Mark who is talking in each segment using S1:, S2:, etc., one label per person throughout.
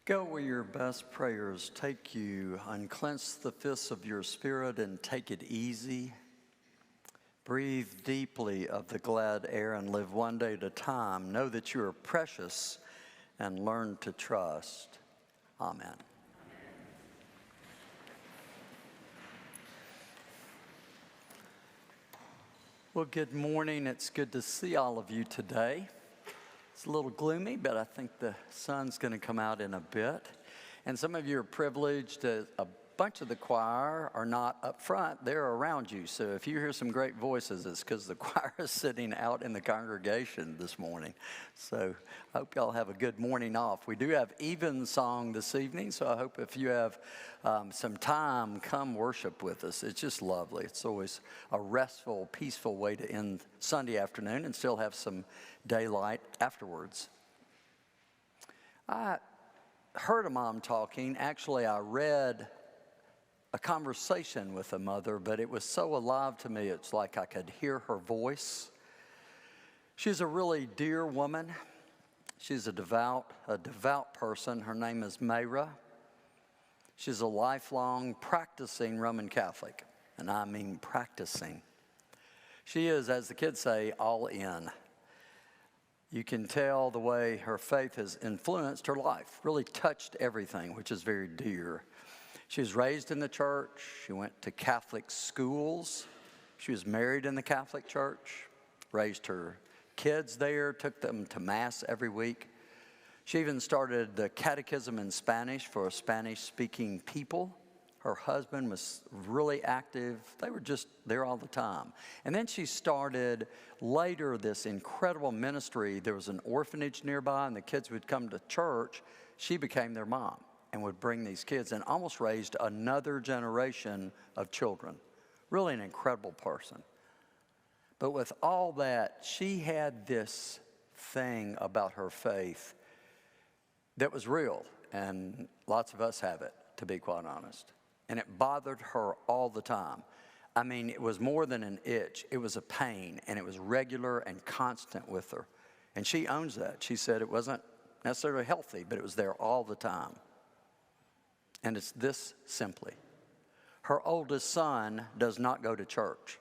S1: Go where your best prayers take you. Unclench the fists of your spirit and take it easy. Breathe deeply of the glad air and live one day at a time. Know that you are precious and learn to trust. Amen. Well, good morning. It's good to see all of you today. It's a little gloomy, but I think the sun's going to come out in a bit. And some of you are privileged. A bunch of the choir are not up front. They're around you. So if you hear some great voices, it's because the choir is sitting out in the congregation this morning. So I hope y'all have a good morning off. We do have evensong this evening, so I hope if you have some time, come worship with us. It's just lovely. It's always a restful, peaceful way to end Sunday afternoon and still have some daylight afterwards. I heard a mom talking. Actually, I read a conversation with a mother, but it was so alive to me, it's like I could hear her voice. She's a really dear woman. She's a devout person. Her name is Mayra. She's a lifelong practicing Roman Catholic, and I mean practicing. She is, as the kids say, all in. You can tell the way her faith has influenced her life, really touched everything, which is very dear. She was raised in the church. She went to Catholic schools. She was married in the Catholic church, raised her kids there, took them to Mass every week. She even started the catechism in Spanish for Spanish-speaking people. Her husband was really active. They were just there all the time. And then she started later this incredible ministry. There was an orphanage nearby, and the kids would come to church. She became their mom and would bring these kids and almost raised another generation of children. Really an incredible person. But with all that, she had this thing about her faith that was real, and lots of us have it, to be quite honest. And it bothered her all the time. I mean, it was more than an itch. It was a pain, and it was regular and constant with her. And she owns that. She said it wasn't necessarily healthy, but it was there all the time. And it's this simply. Her oldest son does not go to church.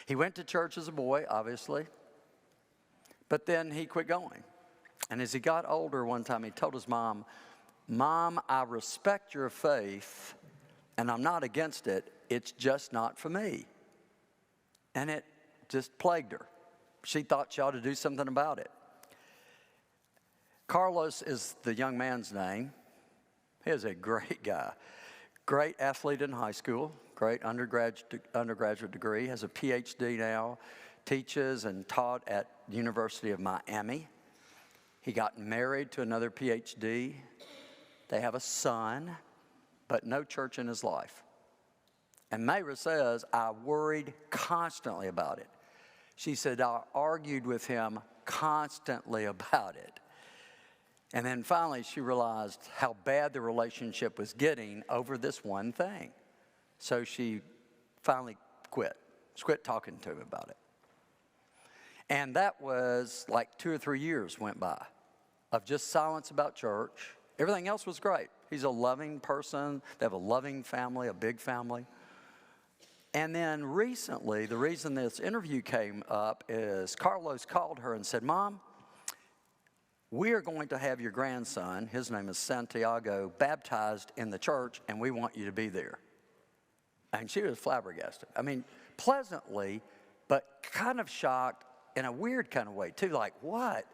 S1: He went to church as a boy, obviously, but then he quit going. And as he got older, one time he told his mom, "Mom, I respect your faith, and I'm not against it. It's just not for me." And it just plagued her. She thought she ought to do something about it. Carlos is the young man's name. He is a great guy. Great athlete in high school, great undergraduate degree, has a PhD now, teaches and taught at the University of Miami. He got married to another PhD. They have a son, but no church in his life. And Mayra says, I worried constantly about it. She said, I argued with him constantly about it. And then finally she realized how bad the relationship was getting over this one thing. So she finally quit talking to him about it. And that was like 2 or 3 years went by of just silence about church. Everything else was great. He's a loving person. They have a loving family, a big family. And then recently, the reason this interview came up is Carlos called her and said, "Mom, we are going to have your grandson," his name is Santiago, "baptized in the church, and we want you to be there." And she was flabbergasted. I mean, pleasantly, but kind of shocked in a weird kind of way, too. Like, what?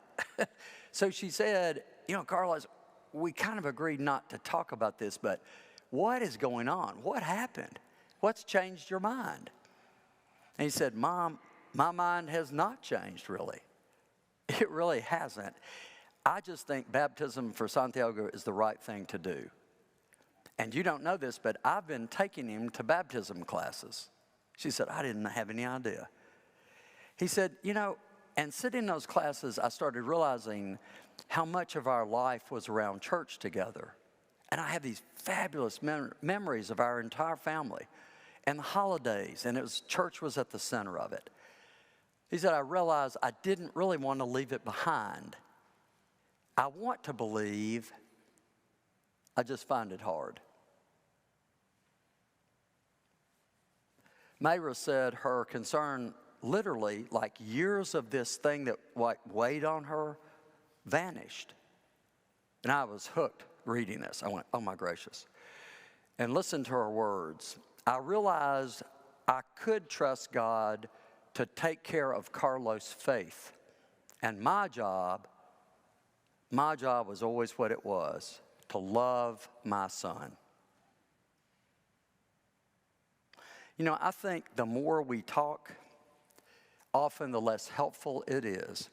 S1: So she said, "Carlos, we kind of agreed not to talk about this, but what is going on? What happened? What's changed your mind?" And he said, "Mom, my mind has not changed, really. It really hasn't. I just think baptism for Santiago is the right thing to do. And you don't know this, but I've been taking him to baptism classes." She said, "I didn't have any idea." He said, and sitting in those classes, I started realizing how much of our life was around church together. And I have these fabulous memories of our entire family and the holidays, and church was at the center of it. He said, I realized I didn't really want to leave it behind. I want to believe, I just find it hard. Mayra said her concern, literally, like years of this thing that weighed on her, vanished. And I was hooked reading this. I went, oh my gracious. And listen to her words. I realized I could trust God to take care of Carlos' faith. And my job was always what it was, to love my son. You know, I think the more we talk, often the less helpful it is.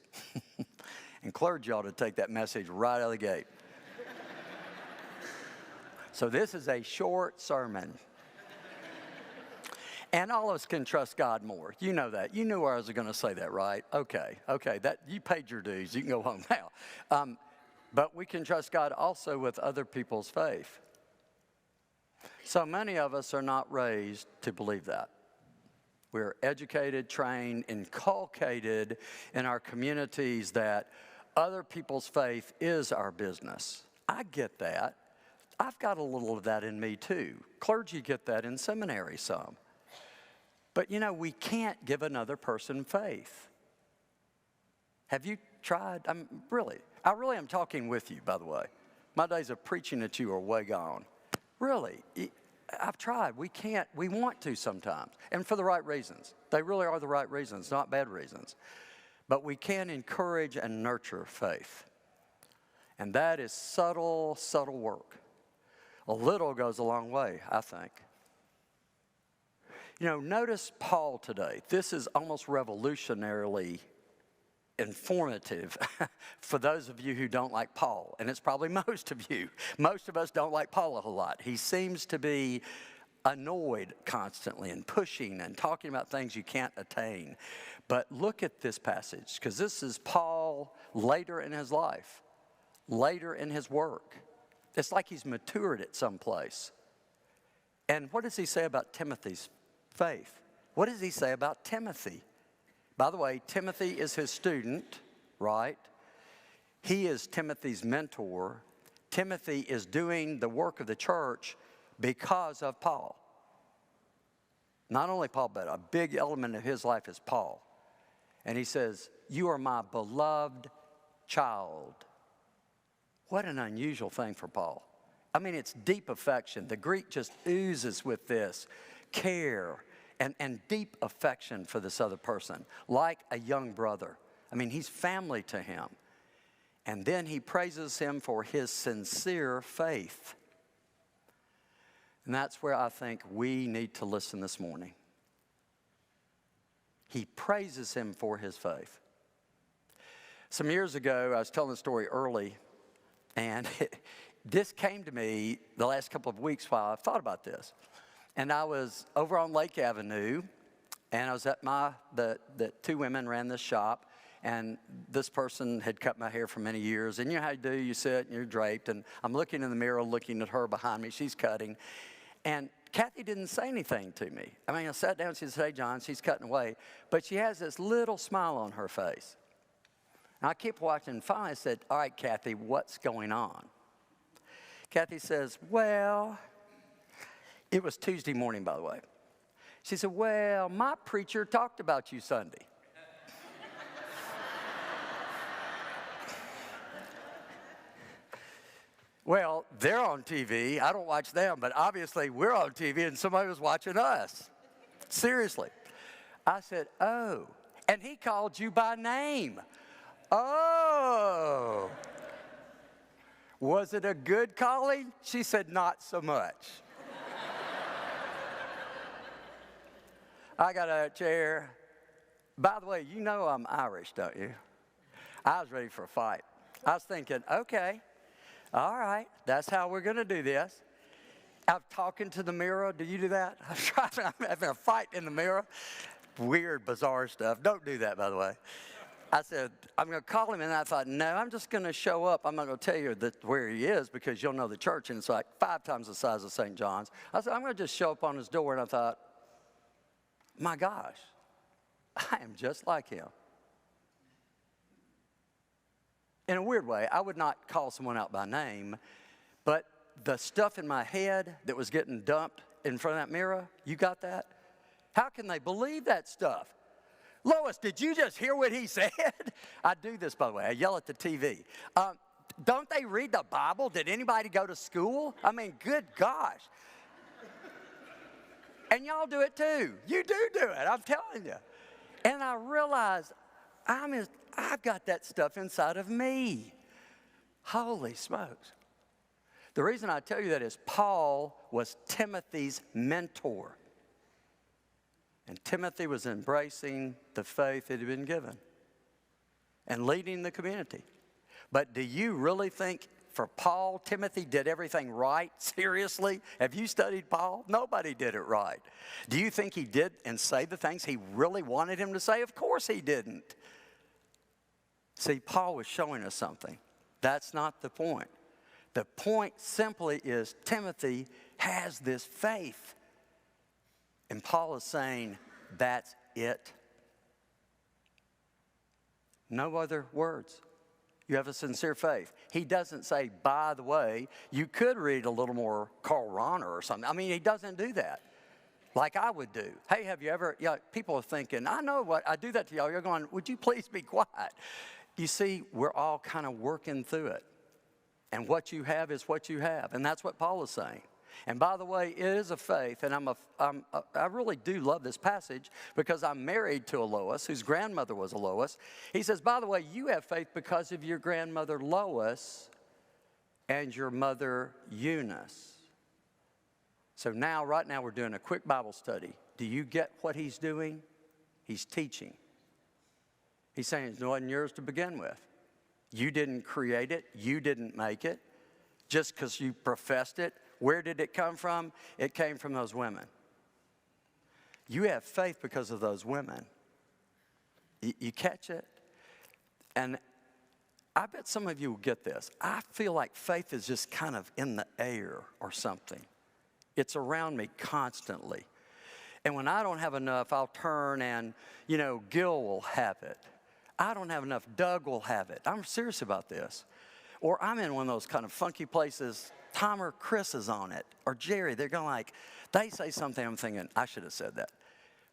S1: And clergy ought to take that message right out of the gate. So this is a short sermon. And all of us can trust God more. You know that. You knew I was going to say that, right? Okay. That you paid your dues. You can go home now. But we can trust God also with other people's faith. So many of us are not raised to believe that. We're educated, trained, inculcated in our communities that other people's faith is our business. I get that. I've got a little of that in me too. Clergy get that in seminary some. But you know, we can't give another person faith. Have you tried? I really am talking with you, by the way. My days of preaching at you are way gone. Really, I've tried. We can't. We want to sometimes, and for the right reasons. They really are the right reasons, not bad reasons. But we can encourage and nurture faith. And that is subtle, subtle work. A little goes a long way, I think. You know, notice Paul today. This is almost revolutionarily informative for those of you who don't like Paul. And it's probably most of you. Most of us don't like Paul a whole lot. He seems to be annoyed constantly and pushing and talking about things you can't attain. But look at this passage, because this is Paul later in his life, later in his work. It's like he's matured at some place. And what does he say about Timothy's faith? What does he say about Timothy? By the way, Timothy is his student, right? He is Timothy's mentor. Timothy is doing the work of the church because of Paul. Not only Paul, but a big element of his life is Paul. And he says, you are my beloved child. What an unusual thing for Paul. I mean, it's deep affection. The Greek just oozes with this care and deep affection for this other person, like a young brother. I mean, he's family to him. And then he praises him for his sincere faith. And that's where I think we need to listen this morning. He praises him for his faith. Some years ago, I was telling the story early, and this came to me the last couple of weeks while I thought about this. And I was over on Lake Avenue, and I was at the two women ran this shop, and this person had cut my hair for many years. And you know how you do, you sit and you're draped, and I'm looking in the mirror, looking at her behind me, she's cutting. And Kathy didn't say anything to me. I mean, I sat down, she said, hey, John, she's cutting away. But she has this little smile on her face. And I kept watching, and finally I said, all right, Kathy, what's going on? Kathy says, well, it was Tuesday morning, by the way. She said, well, my preacher talked about you Sunday. Well, they're on TV. I don't watch them, but obviously we're on TV and somebody was watching us. Seriously. I said, oh, and he called you by name. Oh. Was it a good calling? She said, not so much. I got out of the chair. By the way, you know I'm Irish, don't you? I was ready for a fight. I was thinking, okay, all right, that's how we're going to do this. I'm talking to the mirror. Do you do that? I'm having a fight in the mirror. Weird, bizarre stuff. Don't do that, by the way. I said, I'm going to call him, and I thought, no, I'm just going to show up. I'm not going to tell you where he is because you'll know the church, and it's like 5 times the size of St. John's. I said, I'm going to just show up on his door, and I thought, my gosh, I am just like him. in a weird way. I would not call someone out by name, but the stuff in my head that was getting dumped in front of that mirror, you got that? How can they believe that stuff? Lois, did you just hear what he said? I do this, by the way. I yell at the TV. Don't they read the Bible? Did anybody go to school? I mean, good gosh. And y'all do it too. You do it, I'm telling you. And I realized I've got that stuff inside of me. Holy smokes. The reason I tell you that is Paul was Timothy's mentor. And Timothy was embracing the faith that had been given and leading the community. But do you really think for Paul, Timothy did everything right? Seriously? Have you studied Paul? Nobody did it right. Do you think he did and say the things he really wanted him to say? Of course he didn't. See, Paul was showing us something. That's not the point. The point simply is Timothy has this faith. And Paul is saying, that's it. No other words. You have a sincere faith. He doesn't say, by the way, you could read a little more Karl Rahner or something. I mean, he doesn't do that like I would do. Hey, have you ever, people are thinking, I know what, I do that to y'all. You're going, would you please be quiet? You see, we're all kind of working through it. And what you have is what you have. And that's what Paul is saying. And by the way, it is a faith, and I really do love this passage because I'm married to a Lois, whose grandmother was a Lois. He says, by the way, you have faith because of your grandmother Lois and your mother Eunice. So now, right now, we're doing a quick Bible study. Do you get what he's doing? He's teaching. He's saying it wasn't yours to begin with. You didn't create it. You didn't make it. Just because you professed it. Where did it come from? It came from those women. You have faith because of those women. You catch it? And I bet some of you will get this. I feel like faith is just kind of in the air or something. It's around me constantly. And when I don't have enough, I'll turn and, Gil will have it. I don't have enough, Doug will have it. I'm serious about this. Or I'm in one of those kind of funky places, Tom or Chris is on it, or Jerry. They're going like, they say something, I'm thinking, I should have said that.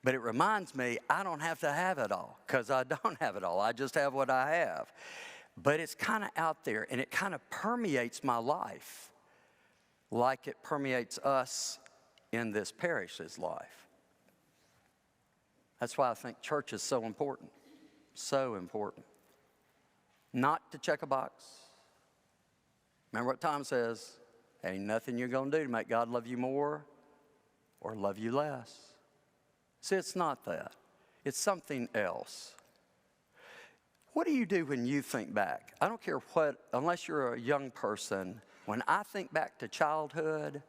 S1: But it reminds me, I don't have to have it all, because I don't have it all. I just have what I have. But it's kind of out there, and it kind of permeates my life like it permeates us in this parish's life. That's why I think church is so important. So important. Not to check a box. Remember what Tom says, ain't nothing you're going to do to make God love you more or love you less. See, it's not that. It's something else. What do you do when you think back? I don't care what, unless you're a young person, when I think back to childhood,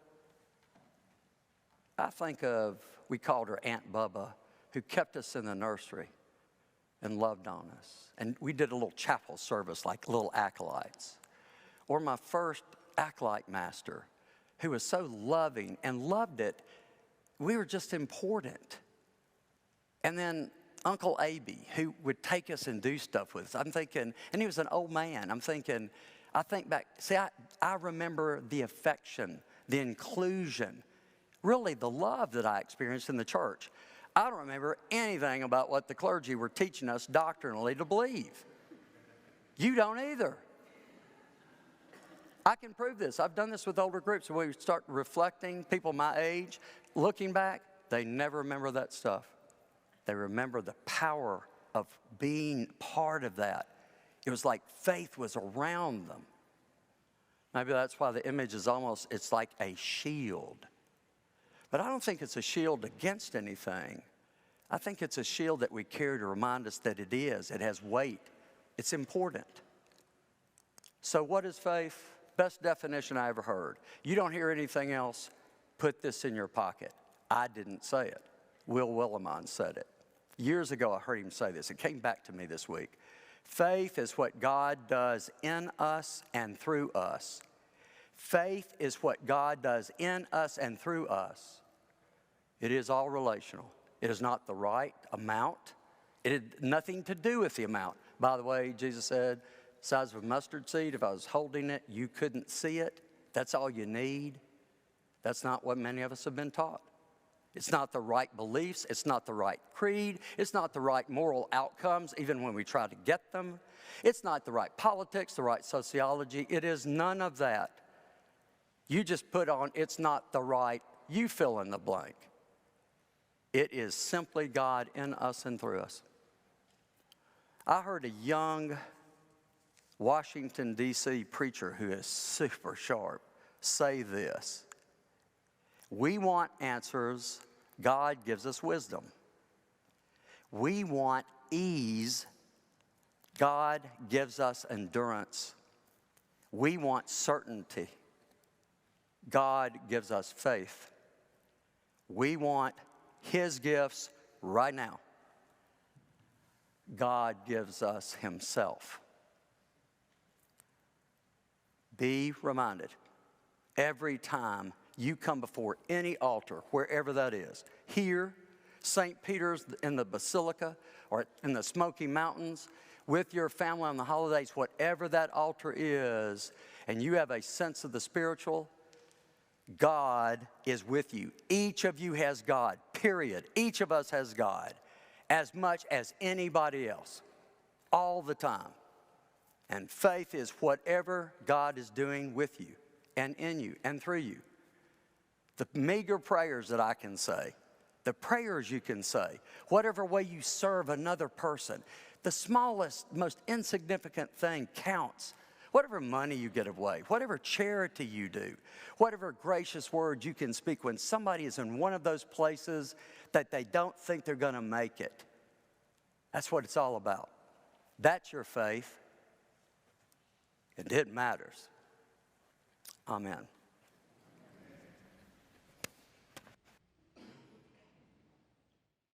S1: I think of, we called her Aunt Bubba, who kept us in the nursery and loved on us. And we did a little chapel service like little acolytes. Or my first acolyte master, who was so loving and loved it. We were just important. And then Uncle Aby, who would take us and do stuff with us. I'm thinking, and he was an old man. I think back, see, I remember the affection, the inclusion, really the love that I experienced in the church. I don't remember anything about what the clergy were teaching us doctrinally to believe. You don't either. I can prove this. I've done this with older groups. When we start reflecting, people my age, looking back, they never remember that stuff. They remember the power of being part of that. It was like faith was around them. Maybe that's why the image is almost, it's like a shield. But I don't think it's a shield against anything. I think it's a shield that we carry to remind us that it is. It has weight. It's important. So what is faith? Best definition I ever heard. You don't hear anything else, put this in your pocket. I didn't say it. Will Willimon said it. Years ago, I heard him say this. It came back to me this week. Faith is what God does in us and through us. Faith is what God does in us and through us. It is all relational. It is not the right amount. It had nothing to do with the amount. By the way, Jesus said, size of a mustard seed, if I was holding it, you couldn't see it. That's all you need. That's not what many of us have been taught. It's not the right beliefs. It's not the right creed. It's not the right moral outcomes, even when we try to get them. It's not the right politics, the right sociology. It is none of that. You just put on, it's not the right, you fill in the blank. It is simply God in us and through us. I heard a young Washington, D.C. preacher who is super sharp say this: we want answers, God gives us wisdom. We want ease, God gives us endurance. We want certainty, God gives us faith. We want His gifts right now. God gives us Himself. Be reminded, every time you come before any altar, wherever that is, here, St. Peter's in the Basilica, or in the Smoky Mountains, with your family on the holidays, whatever that altar is, and you have a sense of the spiritual, God is with you. Each of you has God, period. Each of us has God as much as anybody else, all the time. And faith is whatever God is doing with you and in you and through you. The meager prayers that I can say, the prayers you can say, whatever way you serve another person, the smallest, most insignificant thing counts. Whatever money you get away, whatever charity you do, whatever gracious words you can speak when somebody is in one of those places that they don't think they're going to make it. That's what it's all about. That's your faith. And it matters. Amen.